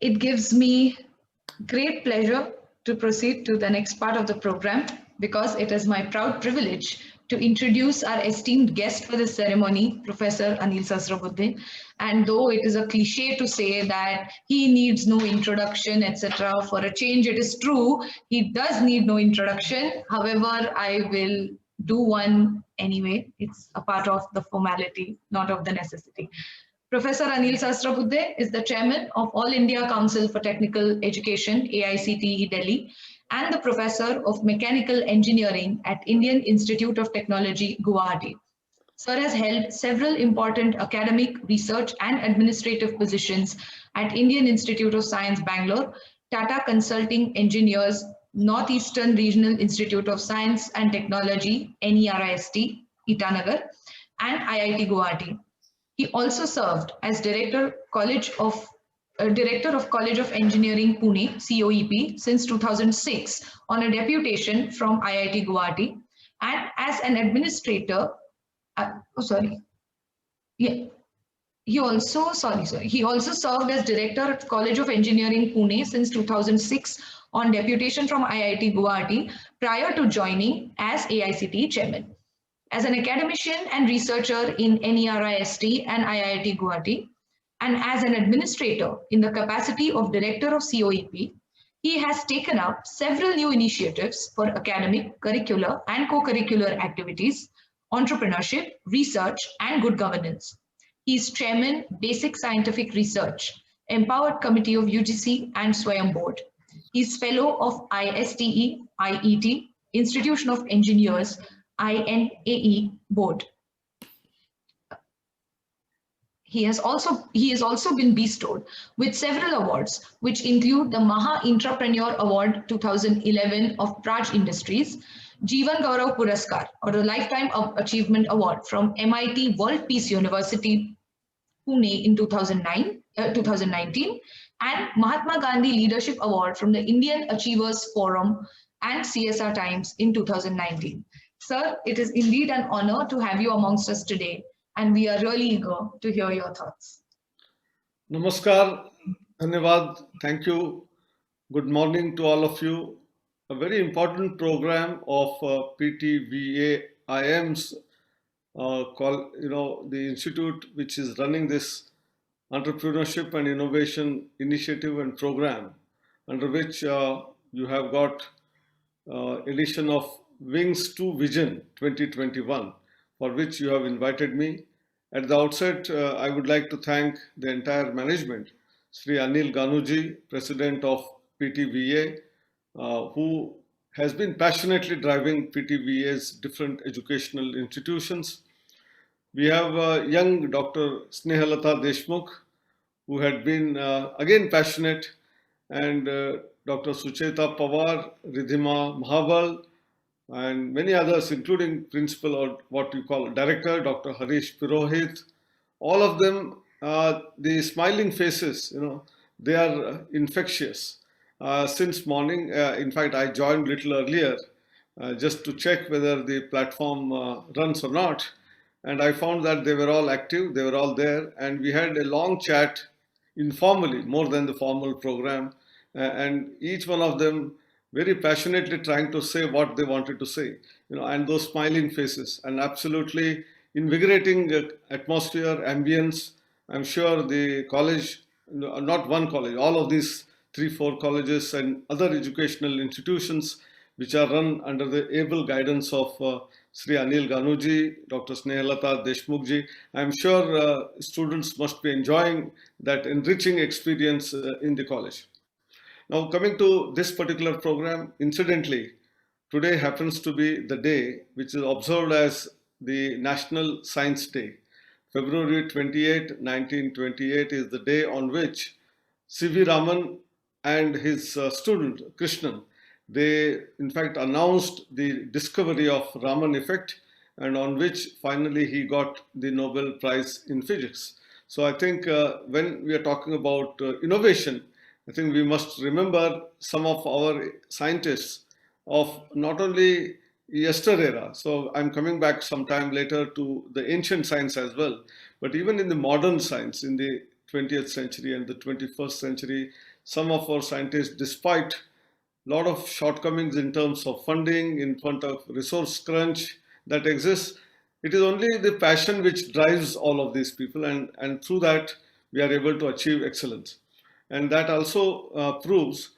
It gives me great pleasure to proceed to the next part of the program because it is my proud privilege to introduce our esteemed guest for this ceremony, Professor Anil Sahasrabudhe. And though it is a cliche to say that he needs no introduction, etc., for a change, it is true, he does need no introduction. However, I will do one anyway. It's a part of the formality, not of the necessity. Professor Anil Sahasrabudhe is the chairman of All India Council for Technical Education, AICTE Delhi, and the professor of mechanical engineering at Indian Institute of Technology, Guwahati. Sir has held several important academic, research, and administrative positions at Indian Institute of Science, Bangalore, Tata Consulting Engineers, Northeastern Regional Institute of Science and Technology, NERIST, Itanagar, and IIT Guwahati. He also served as Director of College of Engineering, Pune, COEP, since 2006 on a deputation from IIT Guwahati, and as an administrator. He also served as Director at College of Engineering, Pune since 2006 on deputation from IIT Guwahati prior to joining as AICTE Chairman. As an academician and researcher in NERIST and IIT Guwahati, and as an administrator in the capacity of Director of COEP, he has taken up several new initiatives for academic, curricular, and co-curricular activities, entrepreneurship, research, and good governance. He is Chairman, Basic Scientific Research, Empowered Committee of UGC and Swayam Board. He is Fellow of ISTE, IET, Institution of Engineers, INAE Board. He has also been bestowed with several awards, which include the Maha Entrepreneur Award 2011 of Praj Industries, Jeevan Gaurav Puraskar, or the Lifetime Achievement Award from MIT World Peace University, Pune in 2019, and Mahatma Gandhi Leadership Award from the Indian Achievers Forum and CSR Times in 2019. Sir, it is indeed an honor to have you amongst us today, and we are really eager to hear your thoughts. Namaskar, Dhanyavad, thank you. Good morning to all of you. A very important program of PTVAIM's the institute which is running this entrepreneurship and innovation initiative and program, under which you have got edition of Wings to Vision 2021, for which you have invited me. At the outset, I would like to thank the entire management, Sri Anil Ganuji, President of PTVA, who has been passionately driving PTVA's different educational institutions. We have young Dr. Snehalata Deshmukh, who had been again passionate, and Dr. Sucheta Pawar, Ridhima Mahabal, and many others, including principal or what you call director, Dr. Harish Purohit. All of them, the smiling faces, they are infectious. Since morning, in fact, I joined a little earlier just to check whether the platform runs or not. And I found that they were all active, they were all there, and we had a long chat informally, more than the formal program. And each one of them very passionately trying to say what they wanted to say, and those smiling faces, and absolutely invigorating atmosphere, ambience. I'm sure the college, not one college, all of these 3-4 colleges and other educational institutions which are run under the able guidance of Sri Anil Ganuji, Dr. Snehalata Deshmukhji. I'm sure students must be enjoying that enriching experience in the college. Now, coming to this particular program, incidentally, today happens to be the day which is observed as the National Science Day. February 28, 1928 is the day on which C.V. Raman and his student, Krishnan, they in fact announced the discovery of Raman effect, and on which finally he got the Nobel Prize in Physics. So I think when we are talking about innovation, I think we must remember some of our scientists of not only yesterera, so I'm coming back sometime later to the ancient science as well, but even in the modern science, in the 20th century and the 21st century, some of our scientists, despite a lot of shortcomings in terms of funding, in front of resource crunch that exists, it is only the passion which drives all of these people, and through that we are able to achieve excellence. And that also proves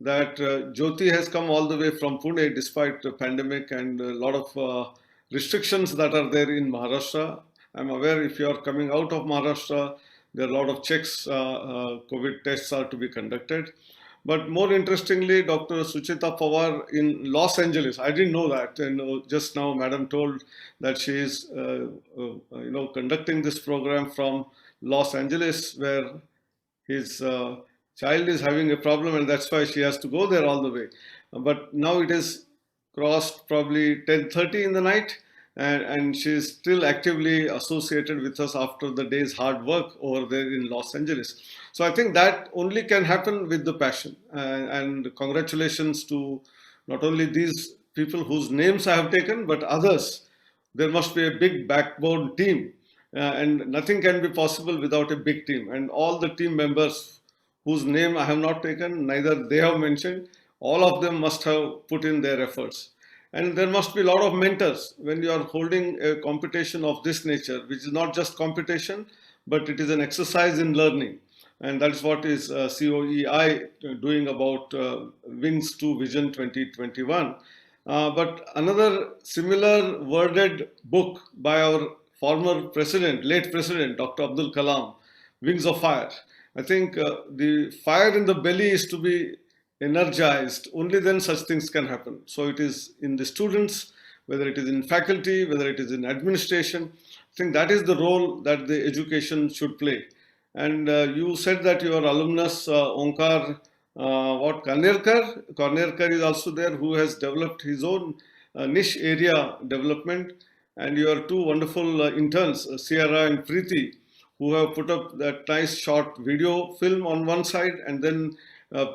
that Jyoti has come all the way from Pune despite the pandemic and a lot of restrictions that are there in Maharashtra. I'm aware if you are coming out of Maharashtra, there are a lot of checks, COVID tests are to be conducted. But more interestingly, Dr. Suchita Pawar in Los Angeles, I didn't know that. And just now, Madam told that she is, conducting this program from Los Angeles, where his child is having a problem, and that's why she has to go there all the way. But now it is crossed probably 10:30 in the night, and she is still actively associated with us after the day's hard work over there in Los Angeles. So I think that only can happen with the passion. And congratulations to not only these people whose names I have taken, but others. There must be a big backbone team, and nothing can be possible without a big team. And all the team members whose name I have not taken, neither they have mentioned, all of them must have put in their efforts. And there must be a lot of mentors when you are holding a competition of this nature, which is not just competition, but it is an exercise in learning. And that's what is COEI doing about Wings to Vision 2021. But another similar worded book by our former president, late president, Dr. Abdul Kalam, Wings of Fire. I think the fire in the belly is to be energized. Only then such things can happen. So it is in the students, whether it is in faculty, whether it is in administration. I think that is the role that the education should play. And you said that your alumnus, Onkar, Karnerkar is also there, who has developed his own niche area development. And your two wonderful interns, Sierra and Preeti, who have put up that nice short video film on one side, and then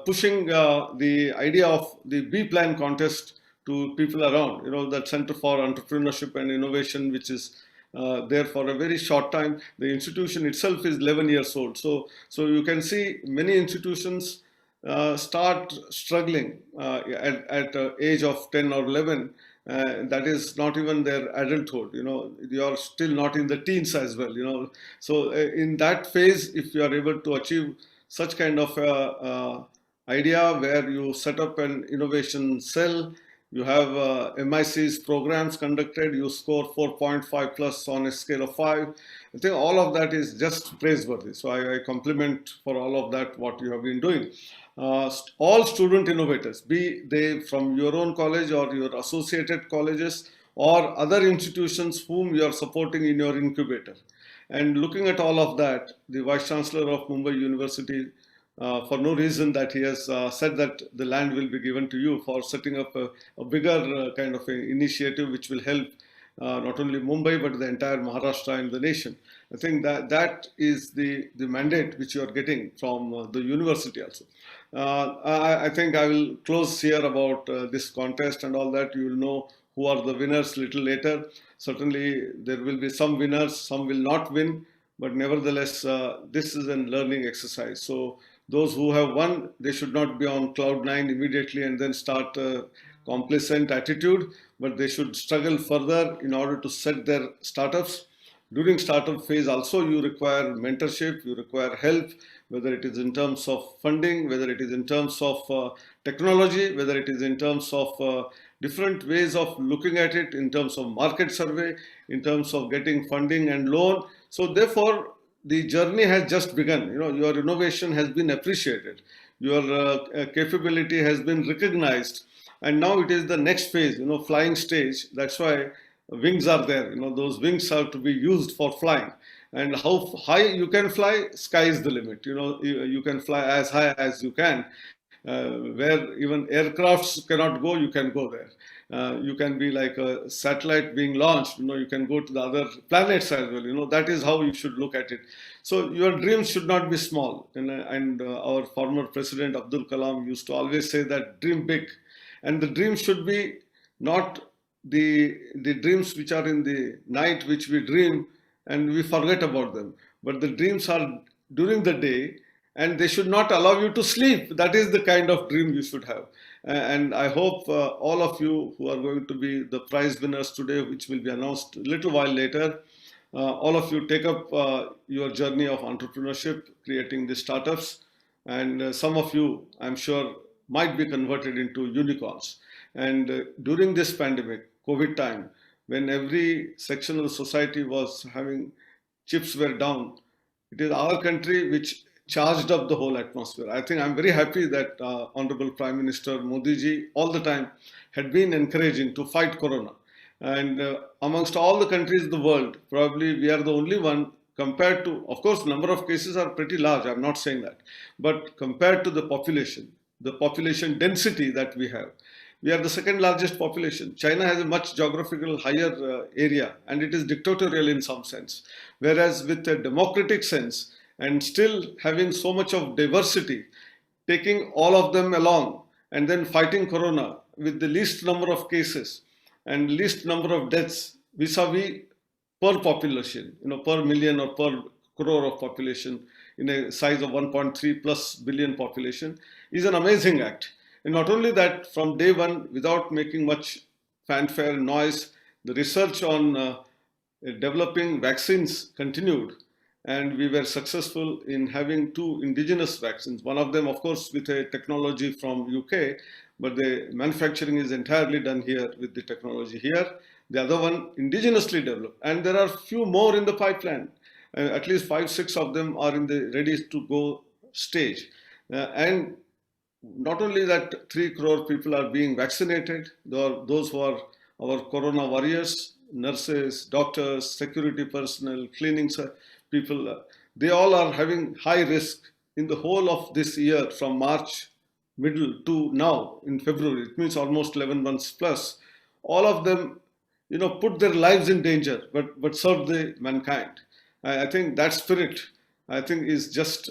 pushing the idea of the B-Plan contest to people around, that Center for Entrepreneurship and Innovation, which is there for a very short time. The institution itself is 11 years old. So you can see many institutions start struggling at age of 10 or 11. That is not even their adulthood, you are still not in the teens as well, So in that phase, if you are able to achieve such kind of idea where you set up an innovation cell, you have MIC's programs conducted, you score 4.5 plus on a scale of 5. I think all of that is just praiseworthy. So I compliment for all of that what you have been doing. All student innovators, be they from your own college or your associated colleges or other institutions whom you are supporting in your incubator. And looking at all of that, the Vice Chancellor of Mumbai University, for no reason that he has said that the land will be given to you for setting up a bigger kind of a initiative which will help not only Mumbai but the entire Maharashtra and the nation. I think that is the mandate which you are getting from the university also. I think I will close here about this contest and all that. You will know who are the winners little later. Certainly there will be some winners, some will not win, but nevertheless this is a learning exercise. So those who have won, they should not be on cloud 9 immediately and then start a complacent attitude, but they should struggle further in order to set their startups. During startup phase also you require mentorship, you require help, whether it is in terms of funding, whether it is in terms of technology, whether it is in terms of different ways of looking at it, in terms of market survey, in terms of getting funding and loan. So therefore, the journey has just begun. Your innovation has been appreciated, your capability has been recognized, and now it is the next phase, flying stage. That's why wings are there. Those wings have to be used for flying. And how high you can fly, sky is the limit. You can fly as high as you can. Where even aircrafts cannot go, you can go there. You can be like a satellite being launched, you can go to the other planets as well. That is how you should look at it. So your dreams should not be small. And our former president Abdul Kalam used to always say that dream big. And the dream should be not the dreams which are in the night, which we dream and we forget about them. But the dreams are during the day, and they should not allow you to sleep. That is the kind of dream you should have. And I hope all of you who are going to be the prize winners today, which will be announced a little while later, all of you take up your journey of entrepreneurship, creating the startups, and some of you, I'm sure, might be converted into unicorns. And during this pandemic, COVID time, when every section of the society was having chips were down, it is our country which charged up the whole atmosphere. I think I'm very happy that Honorable Prime Minister Modi ji all the time had been encouraging to fight Corona. And amongst all the countries in the world, probably we are the only one compared to, of course, number of cases are pretty large. I'm not saying that. But compared to the population density that we are the second largest population. China has a much geographical higher area, and it is dictatorial in some sense. Whereas with a democratic sense and still having so much of diversity, taking all of them along and then fighting Corona with the least number of cases and least number of deaths vis-a-vis per population, per million or per crore of population in a size of 1.3 plus billion population is an amazing act. And not only that, from day one, without making much fanfare and noise, the research on developing vaccines continued. And we were successful in having 2 indigenous vaccines. One of them, of course, with a technology from UK, but the manufacturing is entirely done here with the technology here. The other one indigenously developed. And there are few more in the pipeline. At least 5-6 of them are in the ready to go stage. And not only that 3 crore people are being vaccinated, those who are our Corona warriors, nurses, doctors, security personnel, cleaning people, they all are having high risk in the whole of this year from March middle to now in February. It means almost 11 months plus. All of them, put their lives in danger, but serve the mankind. I think that spirit, is just,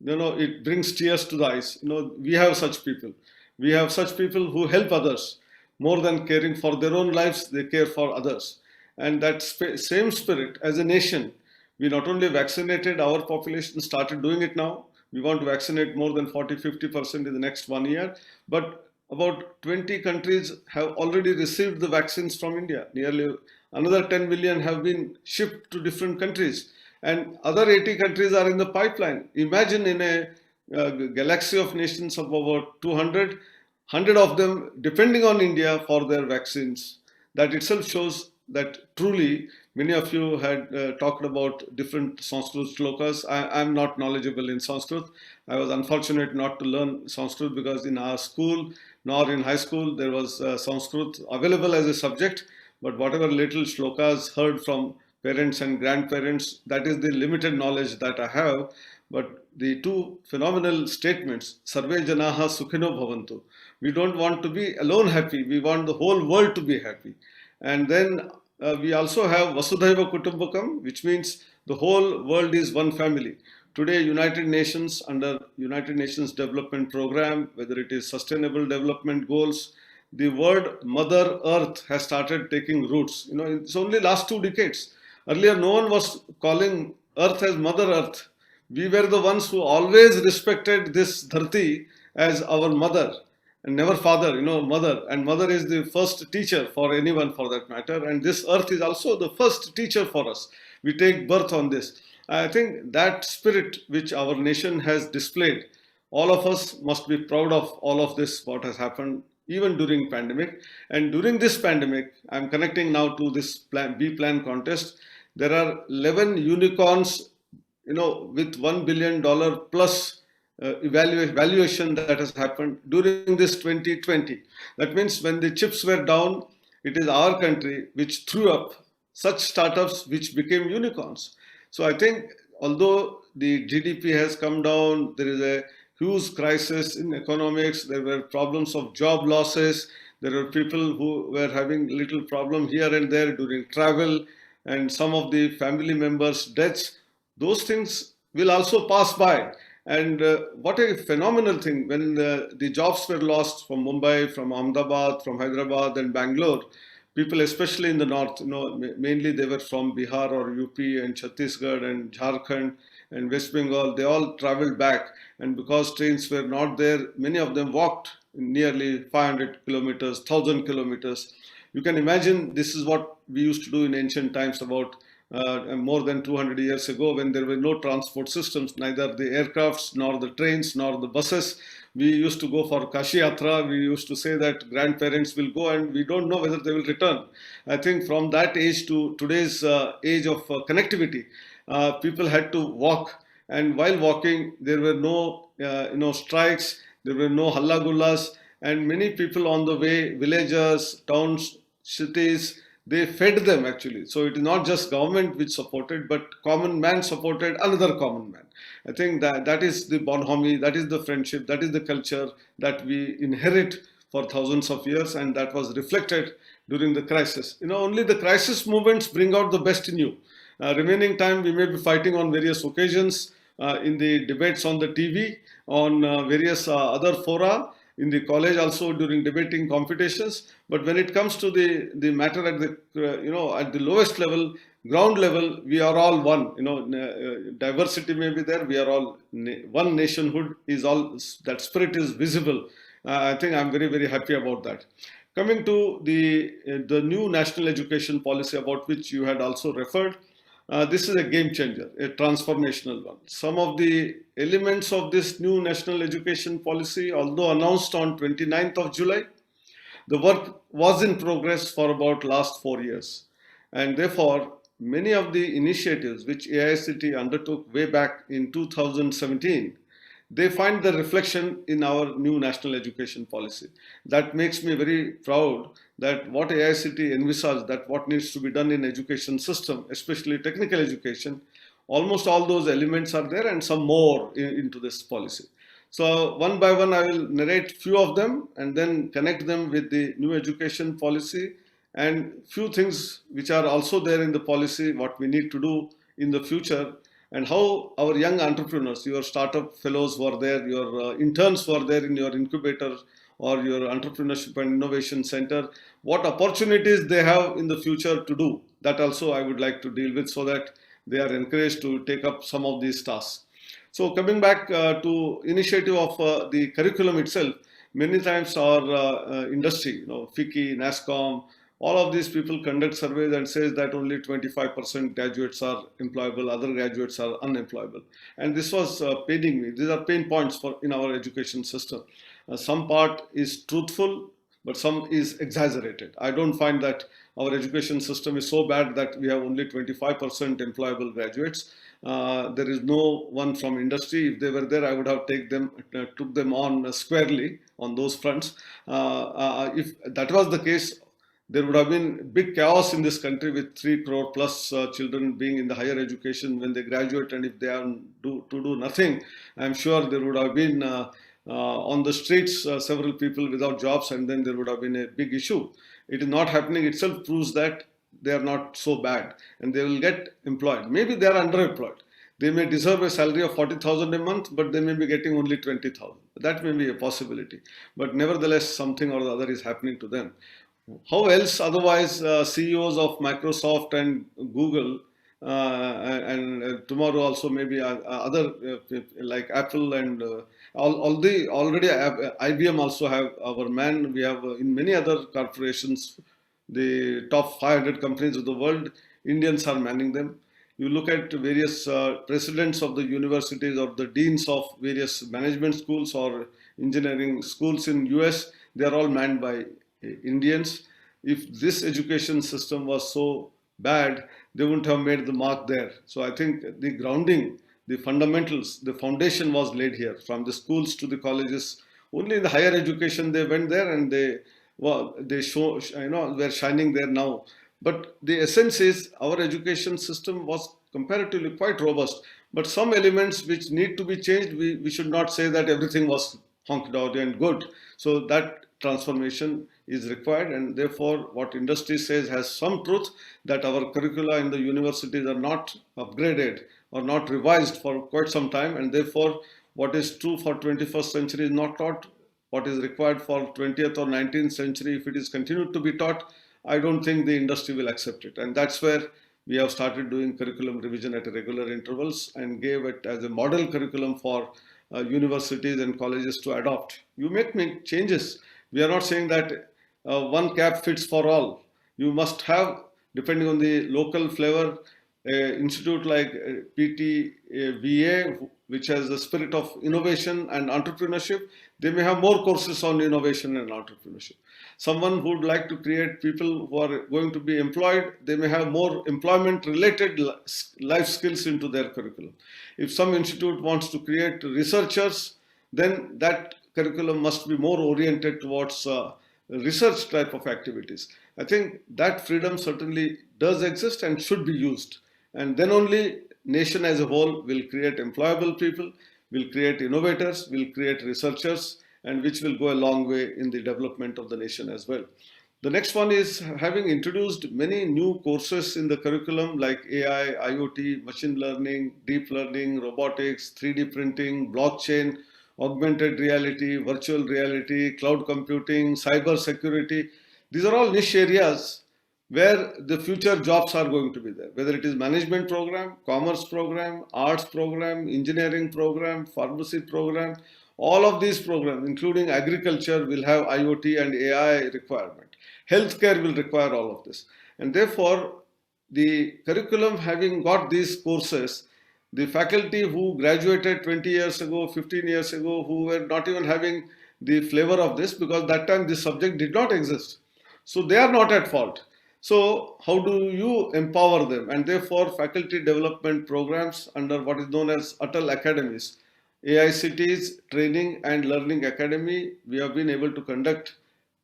it brings tears to the eyes. We have such people. We have such people who help others. More than caring for their own lives, they care for others. And that same spirit as a nation, we not only vaccinated our population, started doing it now. We want to vaccinate more than 40-50% in the next 1 year. But about 20 countries have already received the vaccines from India. Nearly another 10 million have been shipped to different countries. And other 80 countries are in the pipeline. Imagine in a galaxy of nations of about 200, 100 of them depending on India for their vaccines. That itself shows that truly, many of you had talked about different Sanskrit shlokas. I'm not knowledgeable in Sanskrit. I was unfortunate not to learn Sanskrit because in our school, nor in high school, there was Sanskrit available as a subject. But whatever little shlokas heard from parents and grandparents, that is the limited knowledge that I have. But the 2 phenomenal statements, Sarve Janaha Sukhino Bhavantu. We don't want to be alone happy. We want the whole world to be happy. And then we also have Vasudhaiva Kutumbakam, which means the whole world is one family. Today, United Nations, under United Nations Development Program, whether it is Sustainable Development Goals, the word Mother Earth has started taking roots. It's only last 2 decades. Earlier, no one was calling Earth as Mother Earth. We were the ones who always respected this dharti as our mother and never father, mother. And mother is the first teacher for anyone for that matter. And this earth is also the first teacher for us. We take birth on this. I think that spirit which our nation has displayed, all of us must be proud of all of this, what has happened, even during pandemic. And during this pandemic, I'm connecting now to this B-Plan contest. There are 11 unicorns, with $1 billion plus valuation that has happened during this 2020. That means when the chips were down, it is our country which threw up such startups which became unicorns. So I think although the GDP has come down, there is a huge crisis in economics, there were problems of job losses, there were people who were having little problem here and there during travel, and some of the family members' deaths. Those things will also pass by. And what a phenomenal thing when the jobs were lost from Mumbai, from Ahmedabad, from Hyderabad and Bangalore. People, especially in the north, mainly they were from Bihar or UP and Chhattisgarh and Jharkhand and West Bengal, they all traveled back. And because trains were not there, many of them walked nearly 500 kilometers, 1000 kilometers. You can imagine this is what we used to do in ancient times about more than 200 years ago, when there were no transport systems, neither the aircrafts, nor the trains, nor the buses. We used to go for Kashi Yatra. We used to say that grandparents will go and we don't know whether they will return. I think from that age to today's age of connectivity, people had to walk. And while walking, there were no strikes, there were no hallagullas, and many people on the way, villagers, towns, cities, they fed them actually. So it is not just government which supported, but common man supported another common man. I think that is the bonhomie, that is the friendship, that is the culture that we inherit for thousands of years, and that was reflected during the crisis. Only the crisis movements bring out the best in you. Remaining time, we may be fighting on various occasions, in the debates on the TV, on various other fora, in the college also during debating competitions. But when it comes to the matter at the at the lowest level, ground level, we are all one. Diversity may be there, we are all one. Nationhood is all, that spirit is visible. I think I'm very, very happy about that. Coming to the new national education policy, about which you had also referred, this is a game changer, a transformational one. Some of the elements of this new national education policy, although announced on 29th of July, the work was in progress for about last 4 years. And therefore, many of the initiatives which AICTE undertook way back in 2017, they find the reflection in our new national education policy. That makes me very proud that what AICTE envisaged, that what needs to be done in education system, especially technical education, almost all those elements are there, and some more into this policy. So one by one, I will narrate few of them and then connect them with the new education policy, and few things which are also there in the policy, what we need to do in the future, and how our young entrepreneurs, your startup fellows who are there, your interns who are there in your incubator or your entrepreneurship and innovation center, what opportunities they have in the future to do. That also I would like to deal with, so that they are encouraged to take up some of these tasks. So coming back to initiative of the curriculum itself, many times our industry, FICCI, NASSCOM, all of these people conduct surveys and says that only 25% graduates are employable, other graduates are unemployable. And this was paining me. These are pain points in our education system. Some part is truthful, but some is exaggerated. I don't find that our education system is so bad that we have only 25% employable graduates. There is no one from industry. If they were there, I would have took them on squarely on those fronts. If that was the case, there would have been big chaos in this country, with 3 crore plus children being in the higher education when they graduate, and if they are to do nothing, I'm sure there would have been on the streets several people without jobs, and then there would have been a big issue. It is not happening itself proves that they are not so bad, and they will get employed. Maybe they are underemployed. They may deserve a salary of 40,000 a month, but they may be getting only 20,000. That may be a possibility. But nevertheless, something or the other is happening to them. How else otherwise CEOs of Microsoft and Google and tomorrow also maybe other like Apple and already IBM also have our man. We have in many other corporations, the top 500 companies of the world, Indians are manning them. You look at various presidents of the universities or the deans of various management schools or engineering schools in US, they are all manned by Indians. If this education system was so bad, they wouldn't have made the mark there. So I think the grounding, the fundamentals, the foundation was laid here, from the schools to the colleges. Only in the higher education they went there, and they're shining there now. But the essence is our education system was comparatively quite robust. But some elements which need to be changed, we should not say that everything was honked out and good. So that transformation is required, and therefore what industry says has some truth, that our curricula in the universities are not upgraded or not revised for quite some time, and therefore what is true for 21st century is not taught. What is required for 20th or 19th century, if it is continued to be taught, I don't think the industry will accept it. And that's where we have started doing curriculum revision at regular intervals and gave it as a model curriculum for universities and colleges to adopt. You make changes. We are not saying that one cap fits for all. You must have, depending on the local flavor, institute like PTVA, which has the spirit of innovation and entrepreneurship. They may have more courses on innovation and entrepreneurship. Someone who would like to create people who are going to be employed, they may have more employment related life skills into their curriculum. If some institute wants to create researchers, then that curriculum must be more oriented towards research type of activities. I think that freedom certainly does exist and should be used. And then only nation as a whole will create employable people, will create innovators, will create researchers, and which will go a long way in the development of the nation as well. The next one is having introduced many new courses in the curriculum like AI, IoT, machine learning, deep learning, robotics, 3D printing, blockchain, augmented reality, virtual reality, cloud computing, cyber security. These are all niche areas where the future jobs are going to be there, whether it is management program, commerce program, arts program, engineering program, pharmacy program. All of these programs, including agriculture, will have IoT and AI requirement. Healthcare will require all of this. And therefore, the curriculum having got these courses, the faculty who graduated 20 years ago, 15 years ago, who were not even having the flavor of this, because that time this subject did not exist. So they are not at fault. So how do you empower them? And therefore, faculty development programs under what is known as Atal Academies, AICTE's Training and Learning Academy, we have been able to conduct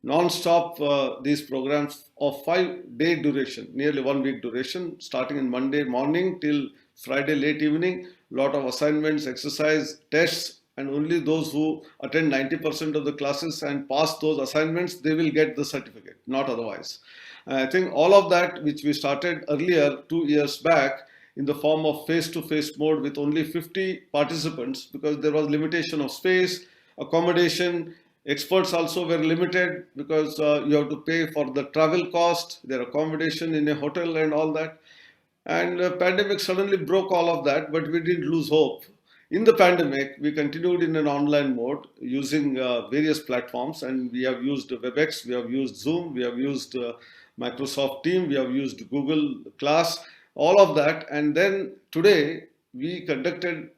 non-stop these programs of 5-day duration, nearly 1 week duration, starting in Monday morning till Friday late evening. Lot of assignments, exercise, tests, and only those who attend 90% of the classes and pass those assignments, they will get the certificate, not otherwise. I think all of that, which we started earlier 2 years back, in the form of face-to-face mode with only 50 participants, because there was limitation of space, accommodation. Experts also were limited because you have to pay for the travel cost, their accommodation in a hotel and all that. And the pandemic suddenly broke all of that, but we didn't lose hope. In the pandemic, we continued in an online mode using various platforms, and we have used WebEx, we have used Zoom, we have used Microsoft Teams, we have used Google Class, all of that. And then today, we conducted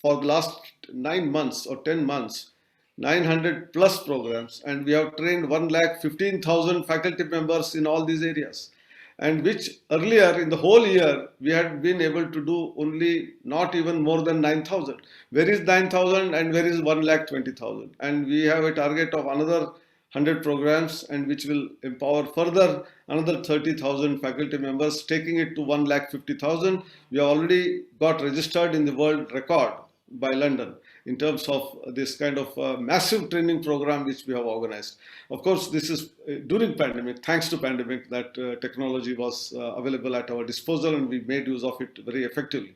for the last 9 months or 10 months, 900 plus programs, and we have trained 1,15,000 faculty members in all these areas. And which earlier in the whole year, we had been able to do only not even more than 9,000. Where is 9,000 and where is 1,20,000? And we have a target of another 100 programs, and which will empower further another 30,000 faculty members, taking it to 1,50,000. We have already got registered in the world record by London in terms of this kind of massive training program which we have organized. Of course, this is during pandemic, thanks to pandemic, that technology was available at our disposal, and we made use of it very effectively.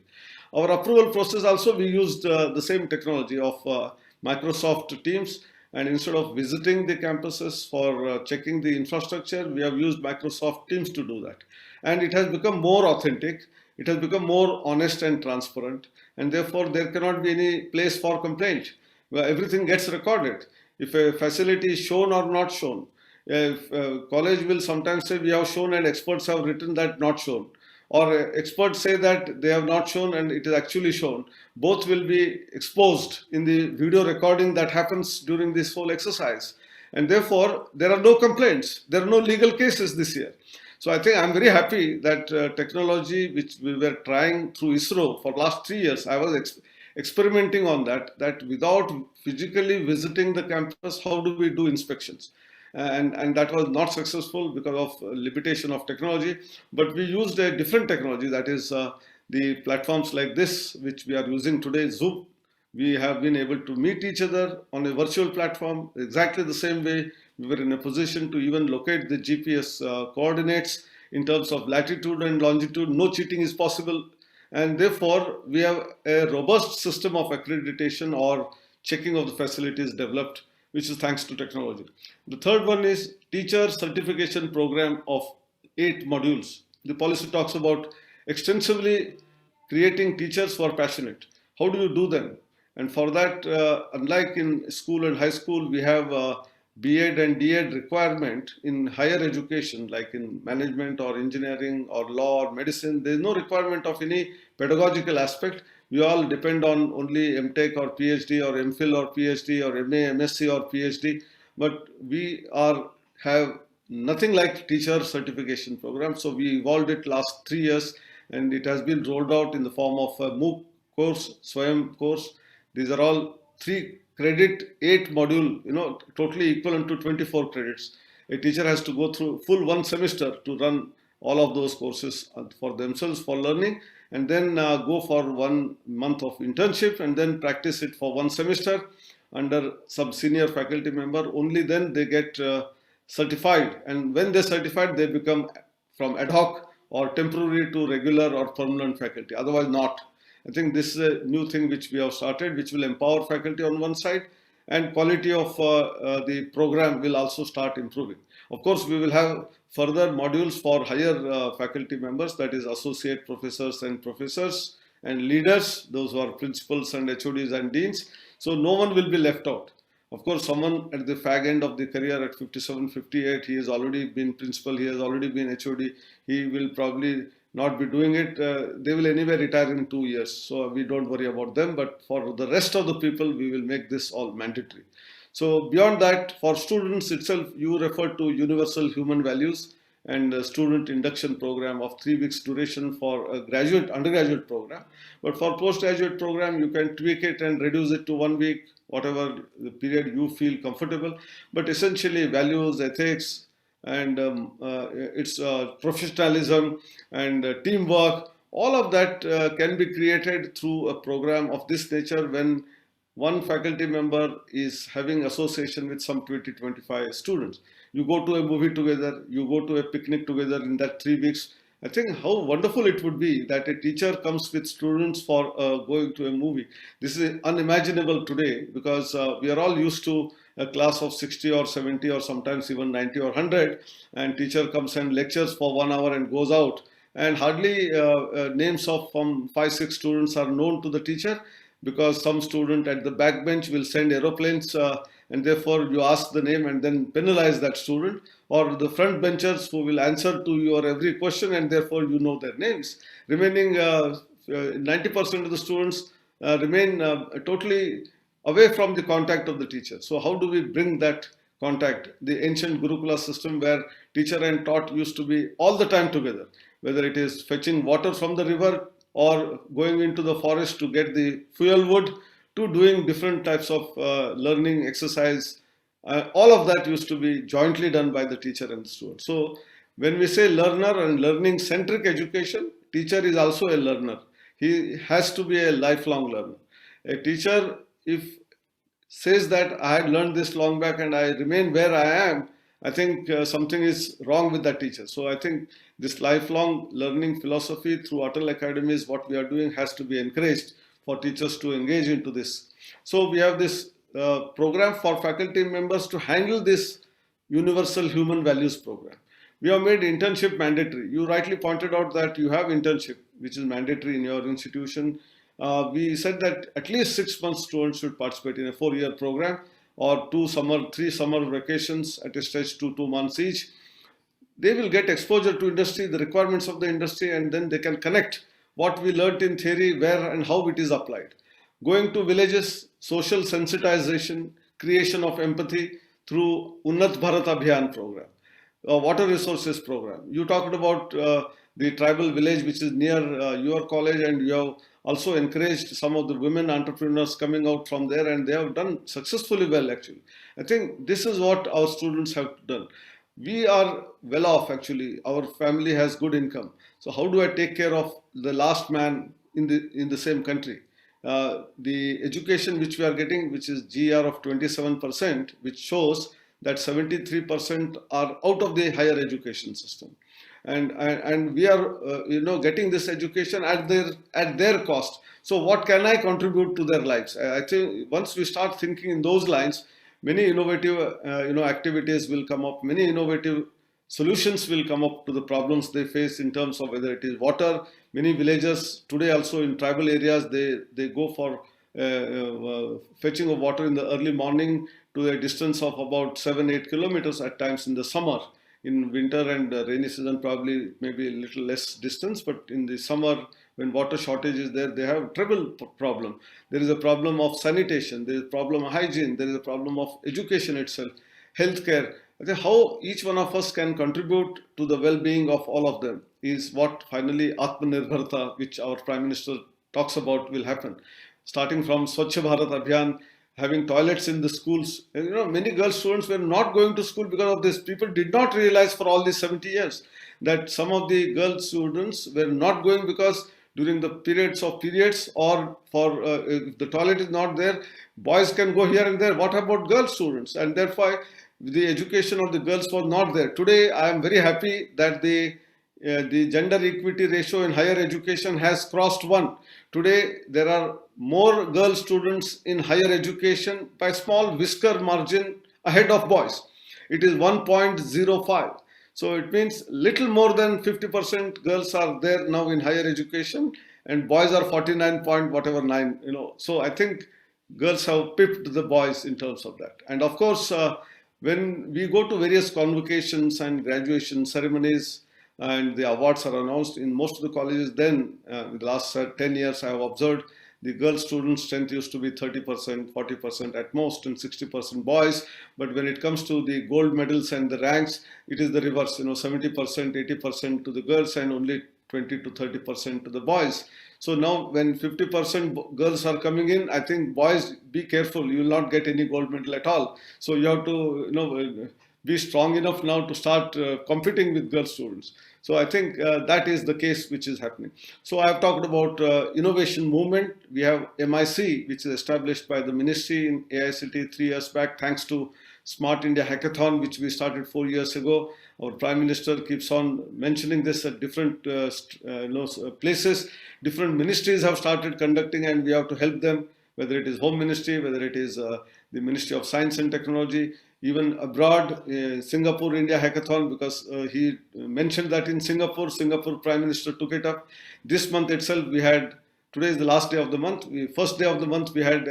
Our approval process also, we used the same technology of Microsoft Teams, and instead of visiting the campuses for checking the infrastructure, we have used Microsoft Teams to do that. And it has become more authentic. It has become more honest and transparent, and therefore there cannot be any place for complaint. Where everything gets recorded. If a facility is shown or not shown, if college will sometimes say we have shown and experts have written that not shown, or experts say that they have not shown and it is actually shown. Both will be exposed in the video recording that happens during this whole exercise, and therefore there are no complaints. There are no legal cases this year. So I think I'm very happy that technology, which we were trying through ISRO for last 3 years, I was experimenting on that without physically visiting the campus, how do we do inspections? And that was not successful because of limitation of technology. But we used a different technology, that is the platforms like this, which we are using today, Zoom. We have been able to meet each other on a virtual platform exactly the same way. We were in a position to even locate the GPS coordinates in terms of latitude and longitude. No cheating is possible. And therefore, we have a robust system of accreditation or checking of the facilities developed, which is thanks to technology. The third one is teacher certification program of 8 modules. The policy talks about extensively creating teachers who are passionate. How do you do them? And for that, unlike in school and high school, we have B.Ed and D.Ed requirement in higher education, like in management or engineering or law or medicine. There is no requirement of any pedagogical aspect. We all depend on only MTech or PhD or MPhil or PhD or MA, MSc or PhD. But we have nothing like teacher certification program. So we evolved it last 3 years, and it has been rolled out in the form of a MOOC course, Swayam course. These are all 3 credit, 8 module, totally equivalent to 24 credits. A teacher has to go through full 1 semester to run all of those courses for themselves for learning, and then go for 1 month of internship, and then practice it for 1 semester under some senior faculty member. Only then they get certified, and when they're certified, they become from ad hoc or temporary to regular or permanent faculty, otherwise not. I think this is a new thing which we have started, which will empower faculty on one side, and quality of the program will also start improving. Of course, we will have further modules for higher faculty members, that is associate professors and professors and leaders, those who are principals and HODs and deans. So no one will be left out. Of course, someone at the fag end of the career at 57, 58, he has already been principal, he has already been HOD, he will probably not be doing it. They will anyway retire in 2 years, so we don't worry about them. But for the rest of the people, we will make this all mandatory. So beyond that, for students itself, you refer to universal human values and a student induction program of 3 weeks duration for a undergraduate program. But for postgraduate program, you can tweak it and reduce it to 1 week, whatever the period you feel comfortable. But essentially, values, ethics, and its professionalism and teamwork, all of that can be created through a program of this nature when one faculty member is having association with some 20-25 students. You go to a movie together, you go to a picnic together in that 3 weeks. I think how wonderful it would be that a teacher comes with students for going to a movie. This is unimaginable today, because we are all used to a class of 60 or 70 or sometimes even 90 or 100, and teacher comes and lectures for 1 hour and goes out, and hardly names of from 5-6 students are known to the teacher, because some student at the back bench will send aeroplanes, and therefore you ask the name and then penalize that student, or the front benchers who will answer to your every question and therefore you know their names. Remaining 90% of the students remain totally away from the contact of the teacher. So how do we bring that contact? The ancient Gurukula system, where teacher and taught used to be all the time together, whether it is fetching water from the river or going into the forest to get the fuel wood, to doing different types of learning exercise. All of that used to be jointly done by the teacher and the student. So when we say learner and learning centric education, teacher is also a learner. He has to be a lifelong learner. A teacher, if says that I had learned this long back and I remain where I am, I think something is wrong with that teacher. So I think this lifelong learning philosophy through Atal Academy is what we are doing, has to be encouraged for teachers to engage into this. So we have this program for faculty members to handle this universal human values program. We have made internship mandatory. You rightly pointed out that you have internship, which is mandatory in your institution. We said that at least 6 months students should participate in a 4-year program, or 3 summer vacations at a stretch to 2 months each. They will get exposure to industry, the requirements of the industry, and then they can connect what we learnt in theory, where and how it is applied. Going to villages, social sensitization, creation of empathy through Unnat Bharat Abhiyan program, water resources program. You talked about the tribal village which is near your college, and you have also encouraged some of the women entrepreneurs coming out from there, and they have done successfully well actually. I think this is what our students have done. We are well off actually. Our family has good income. So how do I take care of the last man in the same country? The education which we are getting, which is GR of 27%, which shows that 73% are out of the higher education system, and we are getting this education at their cost. So what can I contribute to their lives? I think once we start thinking in those lines, many innovative activities will come up, many innovative solutions will come up to the problems they face in terms of whether it is water, Many villagers today also in tribal areas, they go for fetching of water in the early morning to a distance of about 7-8 kilometers at times in the summer. In winter and rainy season, probably maybe a little less distance, but in the summer, when water shortage is there, they have treble problem. There is a problem of sanitation, there is a problem of hygiene, there is a problem of education itself, healthcare. I think how each one of us can contribute to the well-being of all of them is what finally Atmanirbharta, which our Prime Minister talks about, will happen. Starting from Swachh Bharat Abhiyan, having toilets in the schools. And, many girl students were not going to school because of this. People did not realize for all these 70 years that some of the girl students were not going because during the periods or for if the toilet is not there, boys can go here and there. What about girl students? And therefore, the education of the girls was not there. Today, I am very happy that the gender equity ratio in higher education has crossed 1. Today, there are more girl students in higher education by small whisker margin ahead of boys. It is 1.05. So it means little more than 50% girls are there now in higher education, and boys are 49 point whatever 9. So I think girls have pipped the boys in terms of that. And of course, when we go to various convocations and graduation ceremonies, and the awards are announced in most of the colleges, then in the last 10 years I have observed the girl student strength used to be 30%, 40% at most, and 60% boys. But when it comes to the gold medals and the ranks, it is the reverse, 70%, 80% to the girls and only 20 to 30% to the boys. So now when 50% girls are coming in, I think boys, be careful, you will not get any gold medal at all. So you have to, be strong enough now to start competing with girl students. So I think that is the case which is happening. So I have talked about innovation movement. We have MIC, which is established by the ministry in AICTE 3 years back, thanks to Smart India Hackathon, which we started 4 years ago. Our Prime Minister keeps on mentioning this at different places. Different ministries have started conducting, and we have to help them, whether it is Home Ministry, whether it is the Ministry of Science and Technology, even abroad, Singapore India Hackathon, because he mentioned that in Singapore Prime Minister took it up. This month itself, we had, today is the last day of the month, first day of the month, we had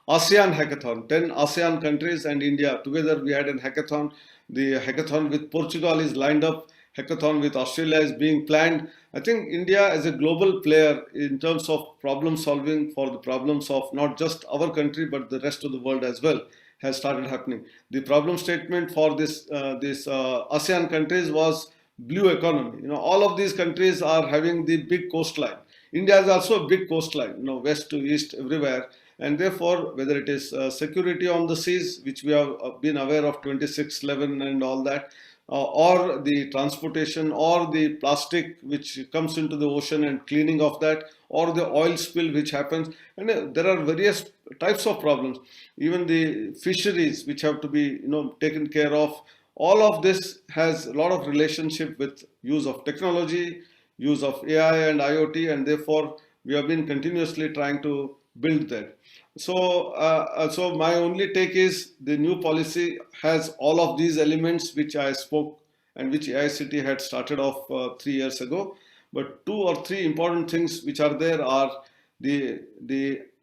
ASEAN Hackathon, 10 ASEAN countries and India. Together we had a hackathon. The hackathon with Portugal is lined up. Hackathon with Australia is being planned. I think India as a global player in terms of problem solving for the problems of not just our country, but the rest of the world as well, has started happening. The problem statement for this ASEAN countries was blue economy. All of these countries are having the big coastline. India is also a big coastline, west to east, everywhere. And therefore, whether it is security on the seas, which we have been aware of 2611 and all that, or the transportation, or the plastic which comes into the ocean and cleaning of that, or the oil spill which happens. And there are various types of problems. Even the fisheries which have to be taken care of. All of this has a lot of relationship with use of technology, use of AI and IoT, and therefore we have been continuously trying to build that. So my only take is the new policy has all of these elements which I spoke and which AICTE had started off 3 years ago. But 2 or 3 important things which are there are the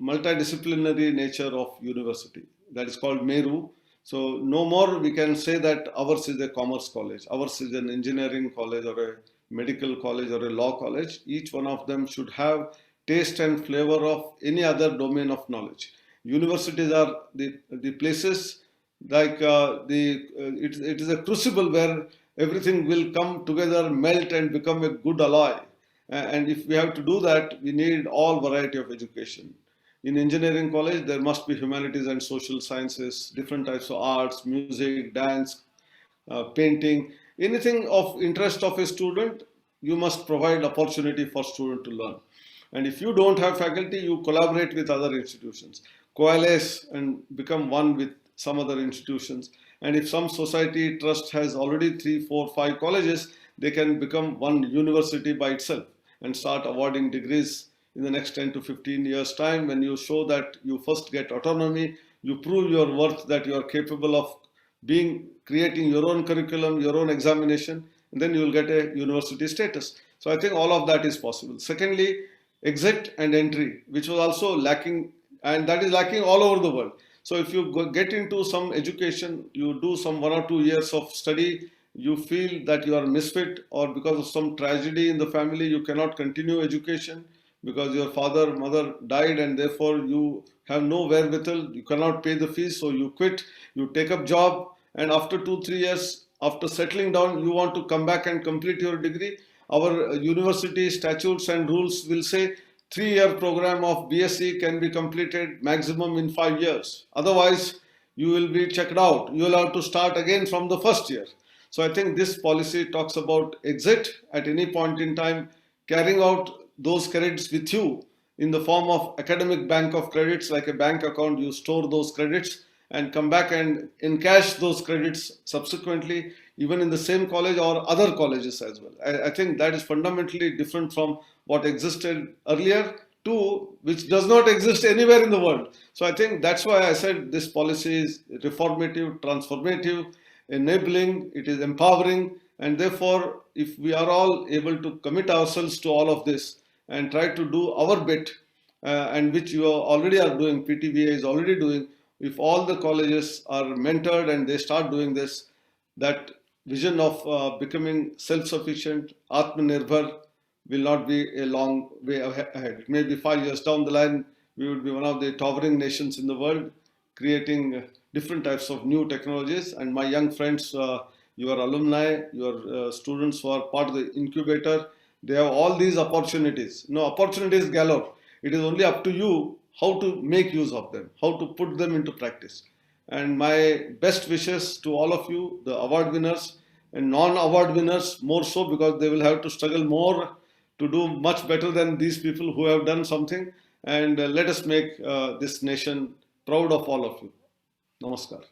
multidisciplinary nature of university. That is called Meru. So no more we can say that ours is a commerce college, ours is an engineering college or a medical college or a law college. Each one of them should have taste and flavor of any other domain of knowledge. Universities are the places like it is a crucible where everything will come together, melt and become a good alloy. And if we have to do that, we need all variety of education. In engineering college, there must be humanities and social sciences, different types of arts, music, dance, painting, anything of interest of a student, you must provide opportunity for student to learn. And if you don't have faculty, you collaborate with other institutions, coalesce and become one with some other institutions. And if some society trust has already 3, 4, 5 colleges, they can become one university by itself and start awarding degrees in the next 10 to 15 years time. When you show that you first get autonomy, you prove your worth, that you are capable of creating your own curriculum, your own examination, and then you will get a university status. So I think all of that is possible. Secondly, exit and entry, which was also lacking, and that is lacking all over the world. So if you get into some education, you do some 1 or 2 years of study, you feel that you are a misfit, or because of some tragedy in the family, you cannot continue education because your father, mother died, and therefore you have no wherewithal, you cannot pay the fees, so you quit, you take up job, and after 2 3 years, after settling down, you want to come back and complete your degree. Our university statutes and rules will say 3 year program of BSc can be completed maximum in 5 years. Otherwise, you will be checked out. You will have to start again from the first year. So I think this policy talks about exit at any point in time, carrying out those credits with you in the form of academic bank of credits, like a bank account. You store those credits and come back and encash those credits subsequently, even in the same college or other colleges as well. I think that is fundamentally different from what existed earlier to which does not exist anywhere in the world. So I think that's why I said this policy is reformative, transformative, enabling, it is empowering, and therefore if we are all able to commit ourselves to all of this and try to do our bit, and which you already are doing, PTVA is already doing, if all the colleges are mentored and they start doing this, that vision of becoming self-sufficient, Atmanirbhar, will not be a long way ahead. Maybe 5 years down the line, we will be one of the towering nations in the world, creating different types of new technologies. And my young friends, your alumni, your students who are part of the incubator, they have all these opportunities. No, opportunities galore. It is only up to you how to make use of them, how to put them into practice. And my best wishes to all of you, the award winners and non-award winners more so, because they will have to struggle more to do much better than these people who have done something. And let us make this nation proud of all of you. Namaskar.